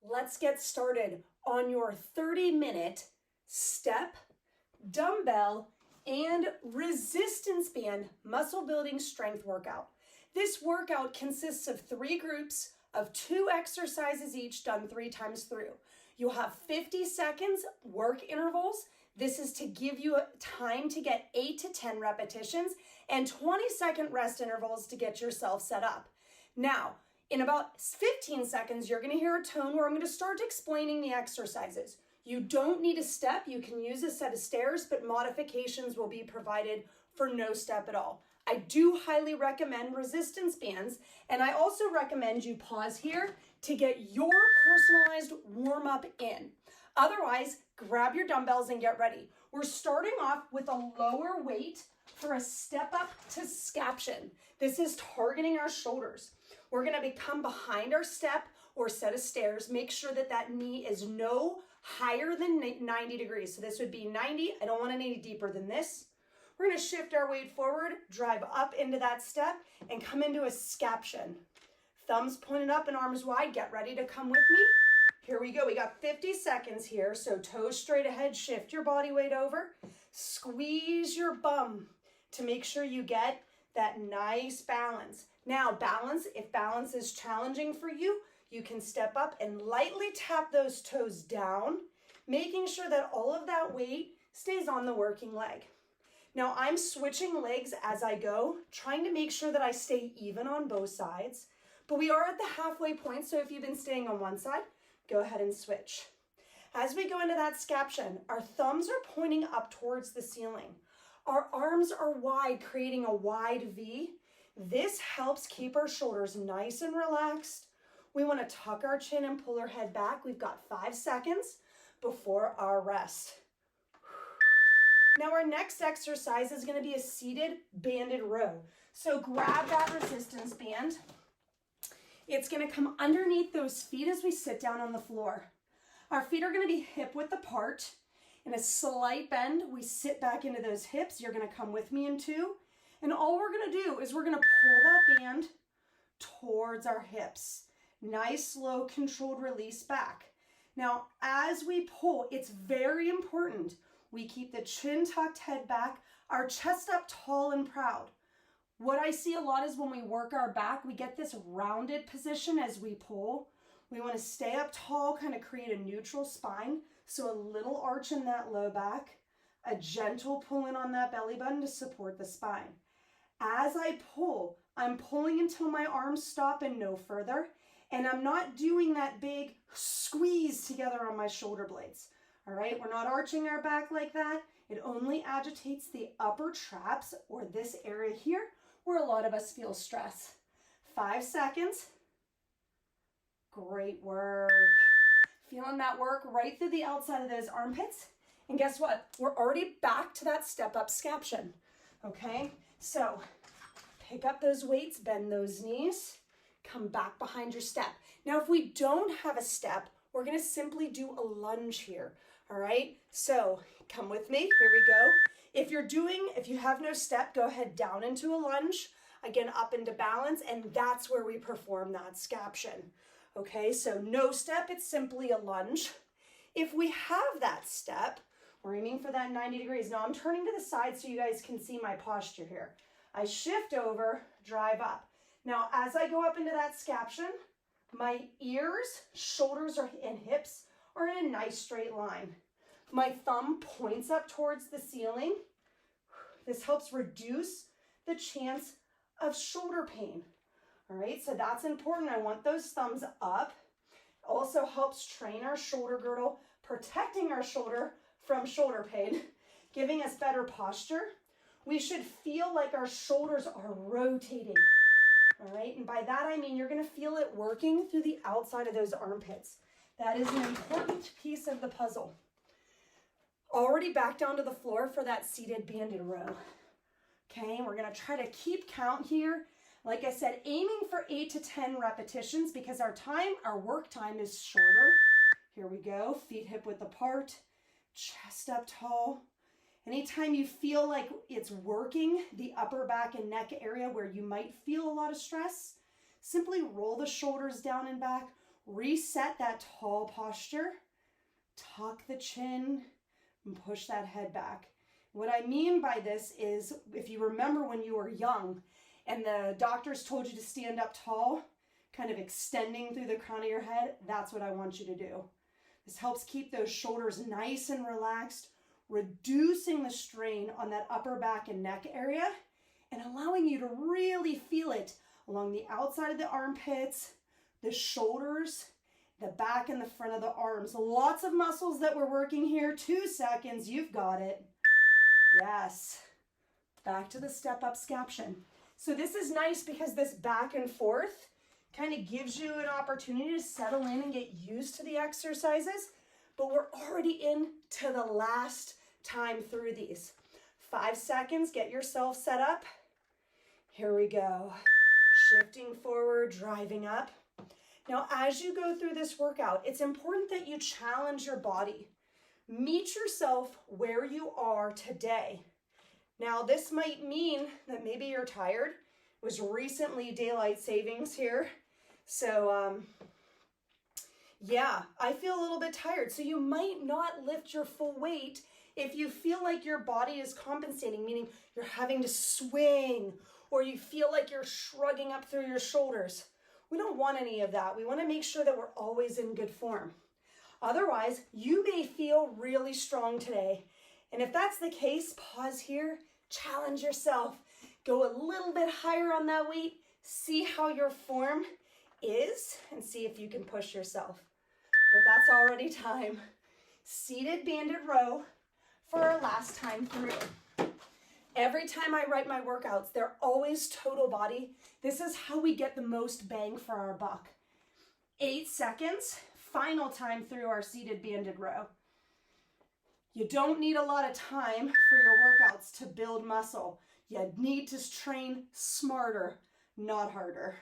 let's get started on your 30-minute step, dumbbell, and resistance band muscle building strength workout. This workout consists of 3 groups of 2 exercises each done 3 times through. You'll have 50 seconds work intervals. This is to give you time to get 8 to 10 repetitions and 20-second rest intervals to get yourself set up. Now, in about 15 seconds, you're gonna hear a tone where I'm gonna start explaining the exercises. You don't need a step. You can use a set of stairs, but modifications will be provided for no step at all. I do highly recommend resistance bands, and I also recommend you pause here to get your personalized warm-up in. Otherwise, grab your dumbbells and get ready. We're starting off with a lower weight for a step up to scaption. This is targeting our shoulders. We're gonna come behind our step or set of stairs. Make sure that that knee is no higher than 90 degrees. So this would be 90. I don't want it any deeper than this. We're gonna shift our weight forward, drive up into that step, and come into a scaption. Thumbs pointed up and arms wide. Get ready to come with me. Here we go. We got 50 seconds here. So toes straight ahead, shift your body weight over. Squeeze your bum to make sure you get that nice balance. Now, balance, if balance is challenging for you, you can step up and lightly tap those toes down, making sure that all of that weight stays on the working leg. Now, I'm switching legs as I go, trying to make sure that I stay even on both sides, but we are at the halfway point, so if you've been staying on one side, go ahead and switch. As we go into that scaption, our thumbs are pointing up towards the ceiling. Our arms are wide, creating a wide V. This helps keep our shoulders nice and relaxed. We want to tuck our chin and pull our head back. We've got 5 seconds before our rest. Now our next exercise is going to be a seated banded row. So grab that resistance band. It's going to come underneath those feet as we sit down on the floor. Our feet are going to be hip width apart. In a slight bend, we sit back into those hips. You're going to come with me in 2. And all we're going to do is we're going to pull that band towards our hips. Nice, slow, controlled release back. Now, as we pull, it's very important we keep the chin tucked, head back, our chest up tall and proud. What I see a lot is when we work our back, we get this rounded position as we pull. We want to stay up tall, kind of create a neutral spine. So a little arch in that low back, a gentle pull in on that belly button to support the spine. As I pull, I'm pulling until my arms stop and no further. And I'm not doing that big squeeze together on my shoulder blades. All right, we're not arching our back like that. It only agitates the upper traps or this area here where a lot of us feel stress. 5 seconds. Great work. Feeling that work right through the outside of those armpits. And guess what? We're already back to that step up scaption. Okay, so pick up those weights, bend those knees, come back behind your step. Now, if we don't have a step, we're gonna simply do a lunge here. All right, so come with me, here we go. If you have no step, go ahead down into a lunge, again, up into balance, and that's where we perform that scaption. Okay, so no step, it's simply a lunge. If we have that step, we're aiming for that 90 degrees. Now I'm turning to the side so you guys can see my posture here. I shift over, drive up. Now, as I go up into that scaption, my ears, shoulders, and hips are in a nice straight line. My thumb points up towards the ceiling. This helps reduce the chance of shoulder pain. All right, so that's important. I want those thumbs up. Also helps train our shoulder girdle, protecting our shoulder from shoulder pain, giving us better posture. We should feel like our shoulders are rotating. All right, and by that I mean you're gonna feel it working through the outside of those armpits. That is an important piece of the puzzle. Already back down to the floor for that seated banded row. Okay, we're gonna try to keep count here. Like I said, aiming for 8 to 10 repetitions because our work time is shorter. Here we go, feet hip width apart, chest up tall. Anytime you feel like it's working the upper back and neck area where you might feel a lot of stress, simply roll the shoulders down and back Reset that tall posture. Tuck the chin and push that head back. What I mean by this is, if you remember when you were young and the doctors told you to stand up tall, kind of extending through the crown of your head, that's what I want you to do. This helps keep those shoulders nice and relaxed, reducing the strain on that upper back and neck area, and allowing you to really feel it along the outside of the armpits, the shoulders, the back and the front of the arms. Lots of muscles that we're working here. 2 seconds, you've got it. Yes. Back to the step-up scaption. So this is nice because this back and forth kind of gives you an opportunity to settle in and get used to the exercises, but we're already into the last time through these. 5 seconds, get yourself set up. Here we go. Shifting forward, driving up. Now, as you go through this workout, it's important that you challenge your body. Meet yourself where you are today. Now, this might mean that maybe you're tired. It was recently daylight savings here. So, yeah, I feel a little bit tired. So you might not lift your full weight if you feel like your body is compensating, meaning you're having to swing or you feel like you're shrugging up through your shoulders. We don't want any of that. We want to make sure that we're always in good form. Otherwise, you may feel really strong today. And if that's the case, pause here, challenge yourself. Go a little bit higher on that weight, see how your form is, and see if you can push yourself. But that's already time. Seated banded row for our last time through. Every time I write my workouts, they're always total body. This is how we get the most bang for our buck. 8 seconds, final time through our seated banded row. You don't need a lot of time for your workouts to build muscle. You need to train smarter, not harder.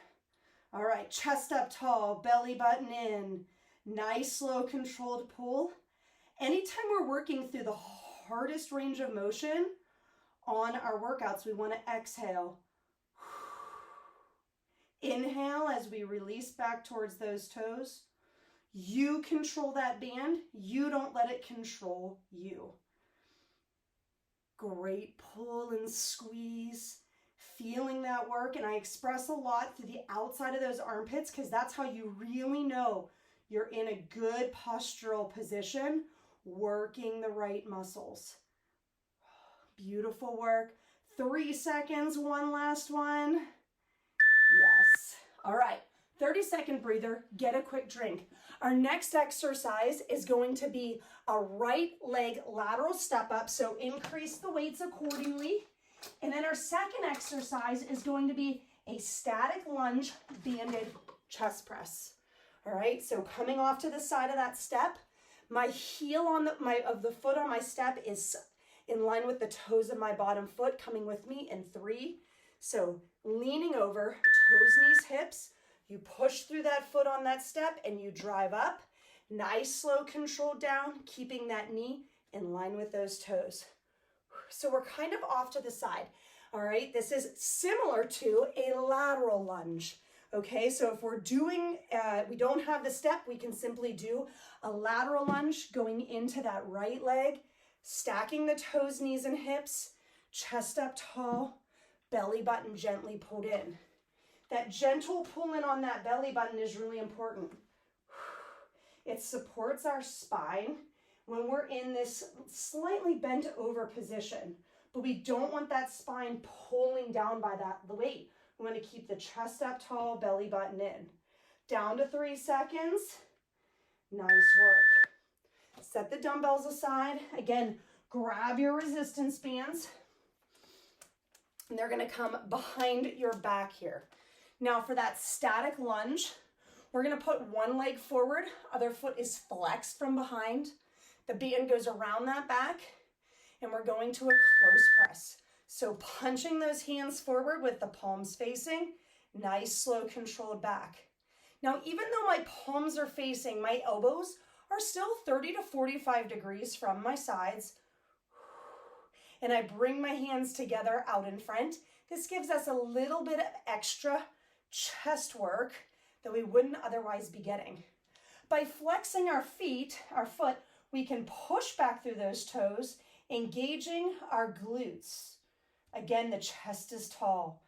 All right, chest up tall, belly button in. Nice, slow, controlled pull. Anytime we're working through the hardest range of motion on our workouts, we want to exhale. Inhale as we release back towards those toes. You control that band. You don't let it control you. Great pull and squeeze. Feeling that work, and I express a lot through the outside of those armpits because that's how you really know you're in a good postural position, working the right muscles. Beautiful work. 3 seconds, one last one. Yes. All right, 30-second breather, get a quick drink. Our next exercise is going to be a right leg lateral step up, so increase the weights accordingly. And then our second exercise is going to be a static lunge banded chest press. All right, so coming off to the side of that step, my heel on the foot on my step is in line with the toes of my bottom foot, coming with me in 3. So leaning over, toes, knees, hips, you push through that foot on that step and you drive up. Nice, slow, controlled down, keeping that knee in line with those toes. So we're kind of off to the side. All right, this is similar to a lateral lunge. Okay, so if we're doing, we don't have the step, we can simply do a lateral lunge going into that right leg, stacking the toes, knees, and hips, chest up tall, belly button gently pulled in. That gentle pull in on that belly button is really important. It supports our spine when we're in this slightly bent over position, but we don't want that spine pulling down by the weight. We want to keep the chest up tall, belly button in. Down to 3 seconds. Nice work. Set the dumbbells aside. Again, grab your resistance bands, and they're going to come behind your back here. Now for that static lunge, we're going to put one leg forward, other foot is flexed from behind. The band goes around that back, and we're going to a close press. So punching those hands forward with the palms facing, nice, slow, controlled back. Now, even though my palms are facing, my elbows are still 30 to 45 degrees from my sides. And I bring my hands together out in front. This gives us a little bit of extra chest work that we wouldn't otherwise be getting. By flexing our foot, we can push back through those toes, engaging our glutes. Again, the chest is tall.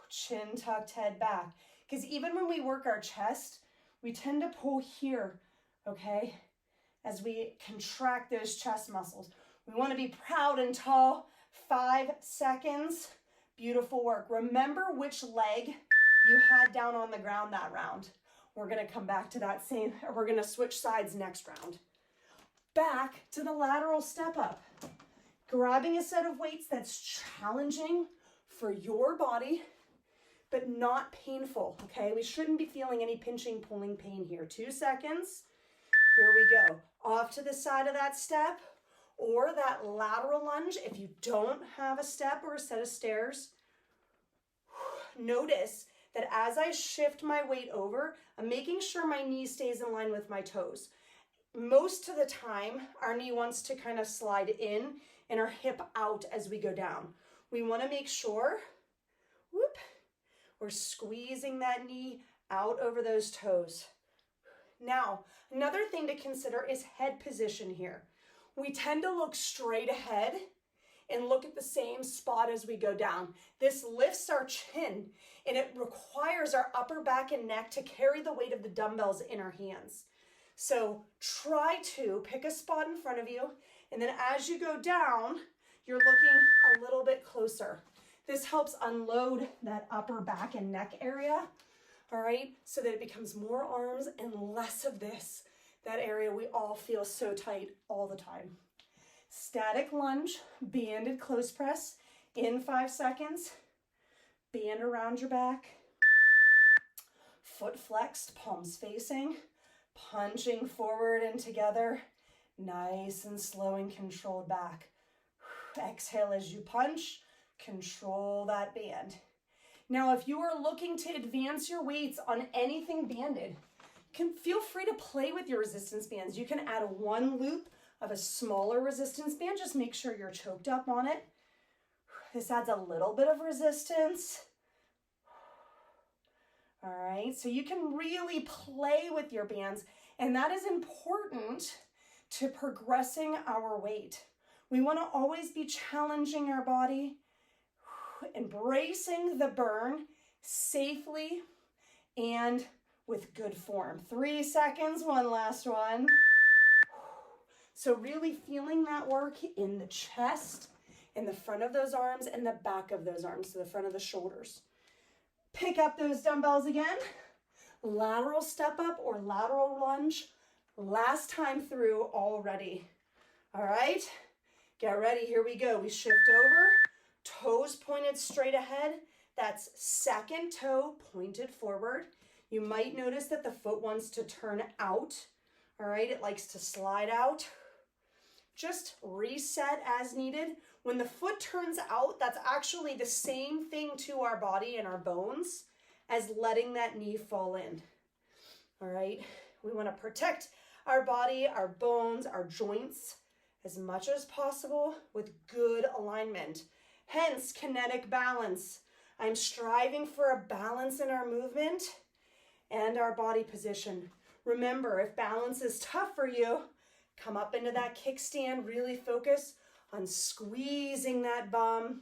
Chin tucked, head back. Because even when we work our chest, we tend to pull here, okay? As we contract those chest muscles. We want to be proud and tall. 5 seconds. Beautiful work. Remember which leg you had down on the ground that round. We're going to come back to that same, or we're going to switch sides next round. Back to the lateral step up. Grabbing a set of weights that's challenging for your body, but not painful, okay? We shouldn't be feeling any pinching, pulling pain here. 2 seconds. Here we go. Off to the side of that step or that lateral lunge. If you don't have a step or a set of stairs, notice that as I shift my weight over, I'm making sure my knee stays in line with my toes. Most of the time, our knee wants to kind of slide in and our hip out as we go down. We want to make sure, we're squeezing that knee out over those toes. Now, another thing to consider is head position here. We tend to look straight ahead and look at the same spot as we go down. This lifts our chin and it requires our upper back and neck to carry the weight of the dumbbells in our hands. So try to pick a spot in front of you, and then as you go down, you're looking a little bit closer. This helps unload that upper back and neck area, all right, so that it becomes more arms and less of this, that area we all feel so tight all the time. Static lunge, banded close press in 5 seconds. Band around your back. Foot flexed, palms facing. Punching forward and together. Nice and slow and controlled back. Exhale as you punch. Control that band. Now, if you are looking to advance your weights on anything banded, feel free to play with your resistance bands. You can add 1 loop of a smaller resistance band. Just make sure you're choked up on it. This adds a little bit of resistance. All right, so you can really play with your bands, and that is important to progressing our weight. We want to always be challenging our body, embracing the burn safely and with good form. 3 seconds, one last one. So really feeling that work in the chest, in the front of those arms, and the back of those arms, so the front of the shoulders. Pick up those dumbbells again. Lateral step up or lateral lunge. Last time through already. All right, get ready. Here we go. We shift over. Toes pointed straight ahead. That's second toe pointed forward. You might notice that the foot wants to turn out. All right, it likes to slide out. Just reset as needed. When the foot turns out, that's actually the same thing to our body and our bones as letting that knee fall in. All right, we want to protect our body, our bones, our joints as much as possible with good alignment. Hence, kinetic balance. I'm striving for a balance in our movement and our body position. Remember, if balance is tough for you, come up into that kickstand, really focus on squeezing that bum.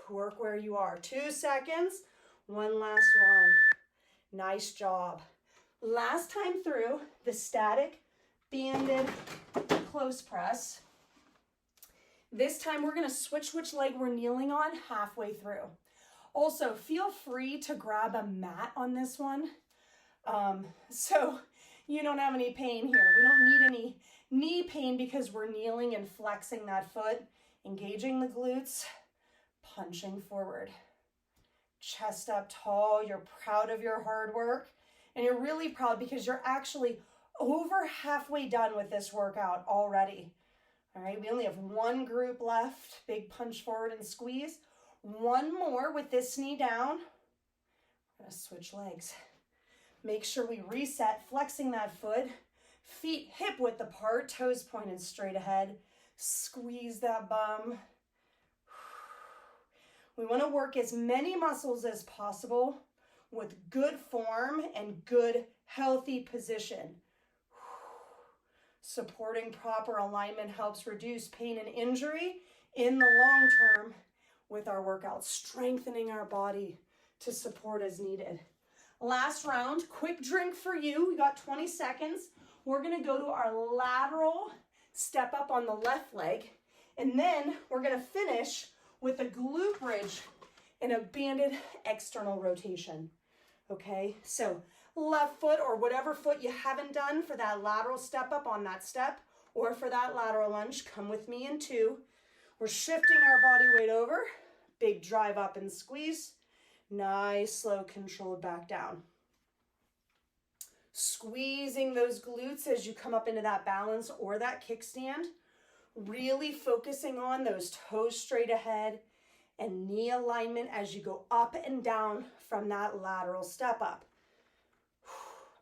Work where you are. 2 seconds, one last one. Nice job. Last time through, the static banded close press. This time we're gonna switch which leg we're kneeling on halfway through. Also, feel free to grab a mat on this one. So you don't have any pain here. We don't need any knee pain because we're kneeling and flexing that foot, engaging the glutes, punching forward. Chest up tall, you're proud of your hard work, and you're really proud because you're actually over halfway done with this workout already. All right, we only have 1 group left. Big punch forward and squeeze. 1 more with this knee down. We're gonna switch legs. Make sure we reset, flexing that foot. Feet hip width apart, toes pointed straight ahead. Squeeze that bum. We want to work as many muscles as possible with good form and good healthy position. Supporting proper alignment helps reduce pain and injury in the long term with our workouts, strengthening our body to support as needed. Last round, quick drink for you. We got 20 seconds. We're gonna go to our lateral step up on the left leg, and then we're gonna finish with a glute bridge and a banded external rotation. Okay, so left foot or whatever foot you haven't done for that lateral step up on that step or for that lateral lunge, come with me in 2. We're shifting our body weight over, big drive up and squeeze, nice, slow, controlled back down. Squeezing those glutes as you come up into that balance or that kickstand, really focusing on those toes straight ahead and knee alignment as you go up and down from that lateral step up.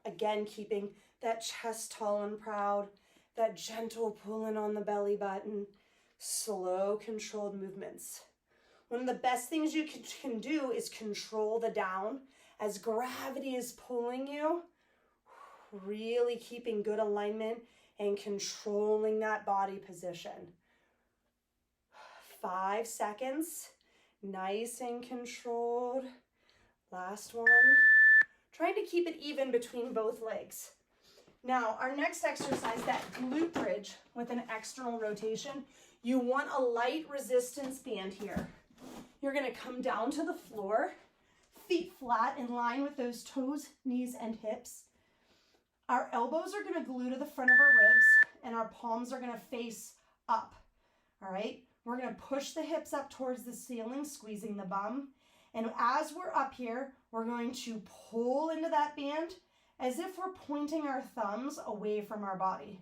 Again, keeping that chest tall and proud, that gentle pulling on the belly button, slow, controlled movements. One of the best things you can do is control the down as gravity is pulling you, really keeping good alignment and controlling that body position. 5 seconds, nice and controlled. Last one. Trying to keep it even between both legs. Now, our next exercise, that glute bridge with an external rotation, you want a light resistance band here. You're gonna come down to the floor, feet flat in line with those toes, knees, and hips. Our elbows are gonna glue to the front of our ribs and our palms are gonna face up, all right? We're gonna push the hips up towards the ceiling, squeezing the bum. And as we're up here, we're going to pull into that band as if we're pointing our thumbs away from our body.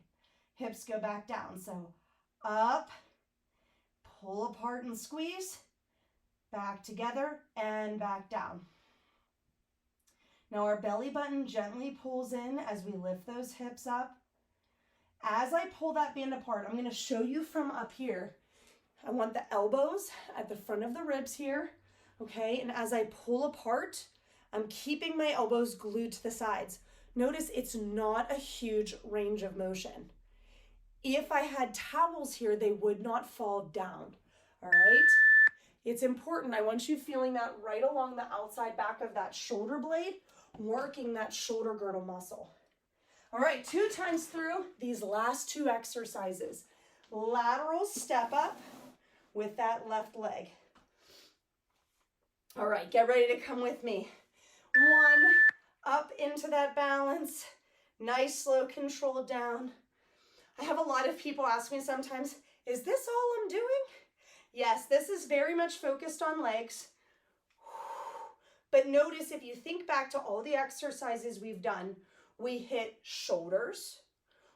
Hips go back down, so up, pull apart and squeeze, back together and back down. Now our belly button gently pulls in as we lift those hips up. As I pull that band apart, I'm gonna show you from up here. I want the elbows at the front of the ribs here, okay? And as I pull apart, I'm keeping my elbows glued to the sides. Notice it's not a huge range of motion. If I had towels here, they would not fall down, all right? It's important, I want you feeling that right along the outside back of that shoulder blade, working that shoulder girdle muscle. All right, 2 times through these last 2 exercises. Lateral step up with that left leg. All right, get ready to come with me. 1, up into that balance. Nice, slow, control down. I have a lot of people ask me sometimes, is this all I'm doing? Yes, this is very much focused on legs. But notice if you think back to all the exercises we've done, we hit shoulders,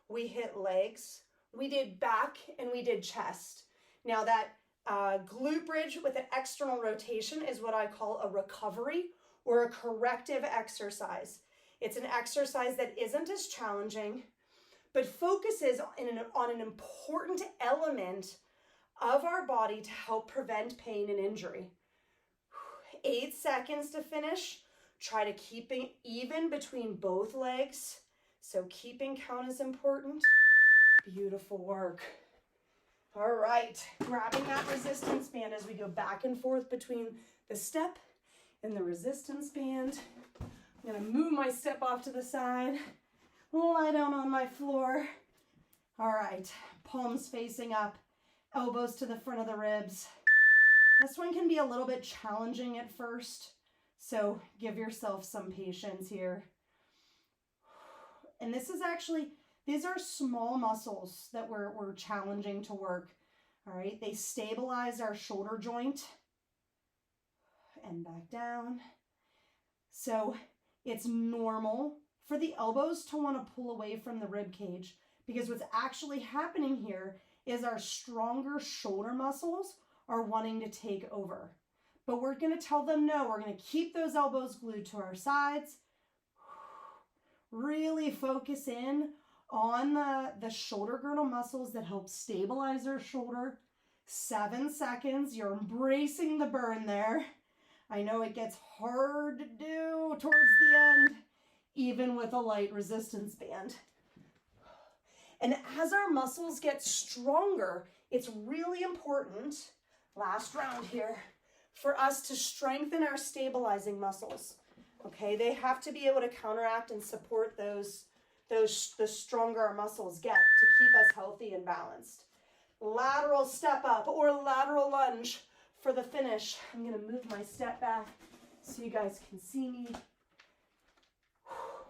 we hit legs, we did back, and we did chest. Now that glute bridge with an external rotation is what I call a recovery or a corrective exercise. It's an exercise that isn't as challenging, but focuses on an important element of our body to help prevent pain and injury. 8 seconds to finish. Try to keep it even between both legs. So keeping count is important. Beautiful work. All right, grabbing that resistance band as we go back and forth between the step and the resistance band. I'm gonna move my step off to the side, lie down on my floor. All right, palms facing up, elbows to the front of the ribs. This one can be a little bit challenging at first, so give yourself some patience here. And this is actually, these are small muscles that we're challenging to work. All right, they stabilize our shoulder joint and back down. So it's normal for the elbows to want to pull away from the rib cage because what's actually happening here is our stronger shoulder muscles are wanting to take over. But we're going to tell them no. We're going to keep those elbows glued to our sides. Really focus in on the shoulder girdle muscles that help stabilize our shoulder. 7 seconds. You're embracing the burn there. I know it gets hard to do towards the end, even with a light resistance band. And as our muscles get stronger, it's really important, last round here, for us to strengthen our stabilizing muscles. Okay, they have to be able to counteract and support the stronger our muscles get to keep us healthy and balanced. Lateral step up or lateral lunge for the finish. I'm gonna move my step back so you guys can see me.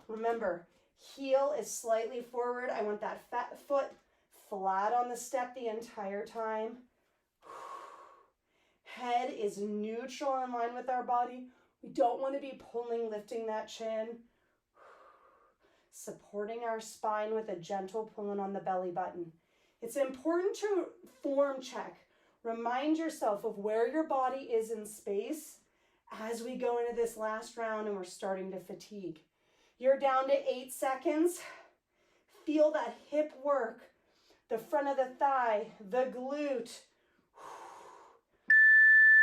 Remember, heel is slightly forward. I want that fat foot flat on the step the entire time. Head is neutral in line with our body. We don't want to be lifting that chin. Supporting our spine with a gentle pulling on the belly button. It's important to form check. Remind yourself of where your body is in space as we go into this last round and we're starting to fatigue. You're down to 8 seconds. Feel that hip work, the front of the thigh, the glute.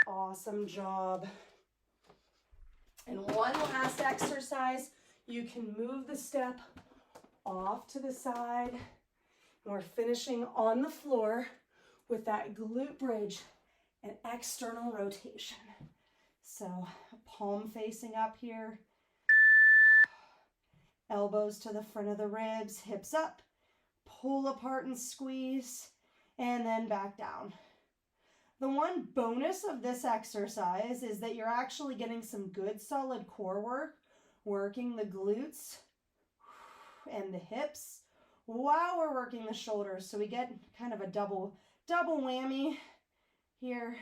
Awesome job. And one last exercise. You can move the step off to the side. And we're finishing on the floor with that glute bridge and external rotation. So palm facing up here. Elbows to the front of the ribs, hips up, pull apart and squeeze, and then back down. The one bonus of this exercise is that you're actually getting some good solid core work, working the glutes and the hips while we're working the shoulders. So we get kind of a double whammy here.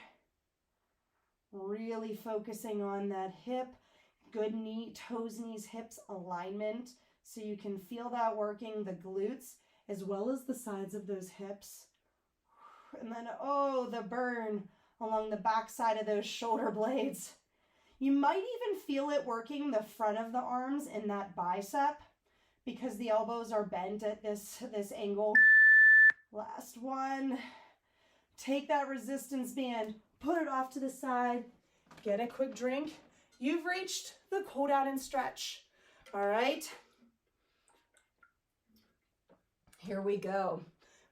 Really focusing on that hip. Good knee, toes, knees, hips alignment. So you can feel that working the glutes as well as the sides of those hips. And then, oh, the burn along the back side of those shoulder blades. You might even feel it working the front of the arms in that bicep because the elbows are bent at this angle. Last one. Take that resistance band, put it off to the side, get a quick drink. You've reached the cool down and stretch. All right. Here we go.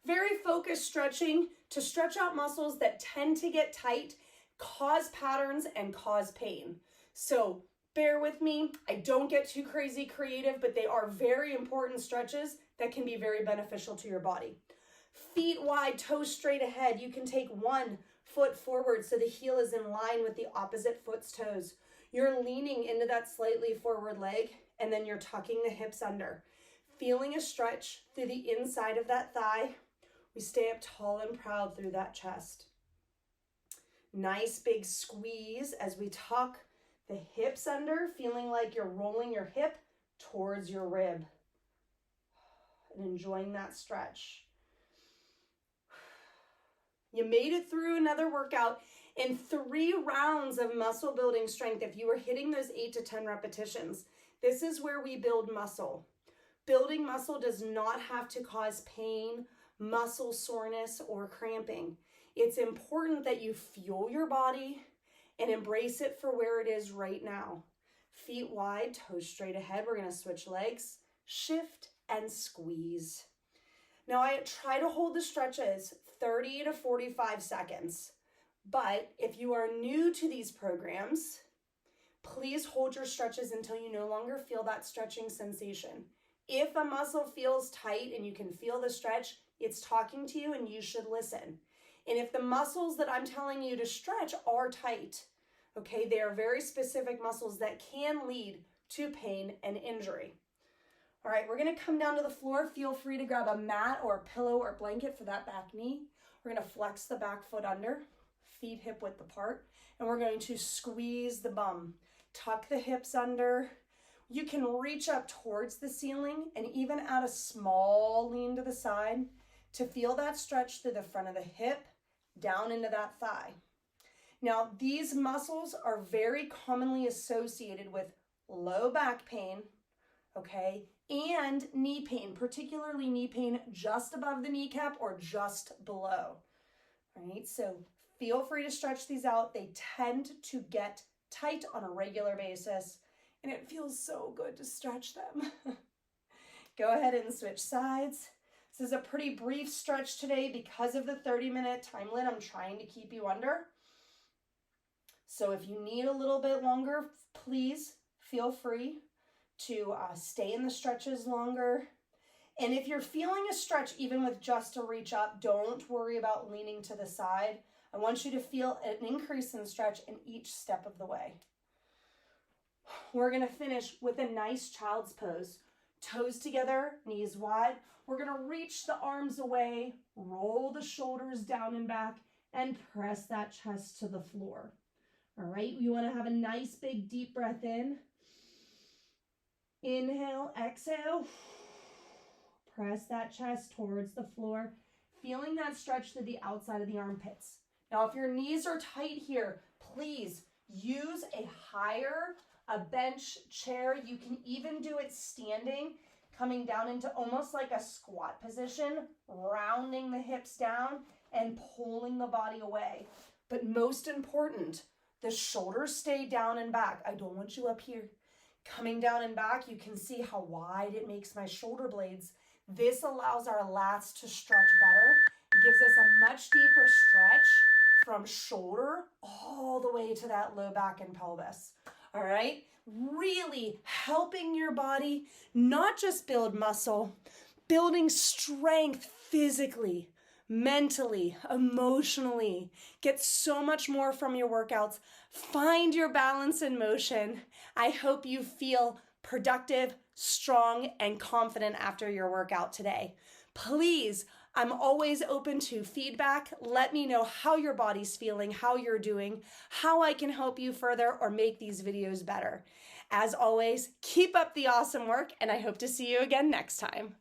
Very focused stretching to stretch out muscles that tend to get tight, cause patterns, and cause pain. So bear with me. I don't get too crazy creative, but they are very important stretches that can be very beneficial to your body. Feet wide, toes straight ahead. You can take one foot forward so the heel is in line with the opposite foot's toes. You're leaning into that slightly forward leg, and then you're tucking the hips under. Feeling a stretch through the inside of that thigh. We stay up tall and proud through that chest. Nice big squeeze as we tuck the hips under, feeling like you're rolling your hip towards your rib. And enjoying that stretch. You made it through another workout in 3 rounds of muscle building strength. If you were hitting those 8 to 10 repetitions, this is where we build muscle. Building muscle does not have to cause pain, muscle soreness, or cramping. It's important that you fuel your body and embrace it for where it is right now. Feet wide, toes straight ahead. We're going to switch legs, shift, and squeeze. Now I try to hold the stretches 30 to 45 seconds. But if you are new to these programs, please hold your stretches until you no longer feel that stretching sensation. If a muscle feels tight and you can feel the stretch, it's talking to you and you should listen. And if the muscles that I'm telling you to stretch are tight, okay, they are very specific muscles that can lead to pain and injury. All right, we're gonna come down to the floor. Feel free to grab a mat or a pillow or blanket for that back knee. We're gonna flex the back foot under, feet hip width apart, and we're going to squeeze the bum. Tuck the hips under. You can reach up towards the ceiling and even add a small lean to the side to feel that stretch through the front of the hip, down into that thigh. Now, these muscles are very commonly associated with low back pain, okay, and knee pain, particularly knee pain just above the kneecap or just below. All right, so feel free to stretch these out. They tend to get tight on a regular basis, and it feels so good to stretch them. Go ahead and switch sides. This is a pretty brief stretch today because of the 30-minute time limit I'm trying to keep you under. So if you need a little bit longer, please feel free to stay in the stretches longer. And if you're feeling a stretch, even with just a reach up, don't worry about leaning to the side. I want you to feel an increase in stretch in each step of the way. We're gonna finish with a nice child's pose. Toes together, knees wide. We're gonna reach the arms away, roll the shoulders down and back, and press that chest to the floor. All right, you wanna have a nice big deep breath in. Inhale, exhale. Press that chest towards the floor, feeling that stretch to the outside of the armpits. Now, if your knees are tight here, please use a bench chair. You can even do it standing, coming down into almost like a squat position, rounding the hips down and pulling the body away. But most important, the shoulders stay down and back. I don't want you up here. Coming down and back, you can see how wide it makes my shoulder blades. This allows our lats to stretch better. It gives us a much deeper stretch from shoulder all the way to that low back and pelvis. All right, really helping your body not just build muscle, building strength physically, mentally, emotionally. Get so much more from your workouts. Find your balance in motion. I hope you feel productive, strong, and confident after your workout today. Please, I'm always open to feedback. Let me know how your body's feeling, how you're doing, how I can help you further or make these videos better. As always, keep up the awesome work, and I hope to see you again next time.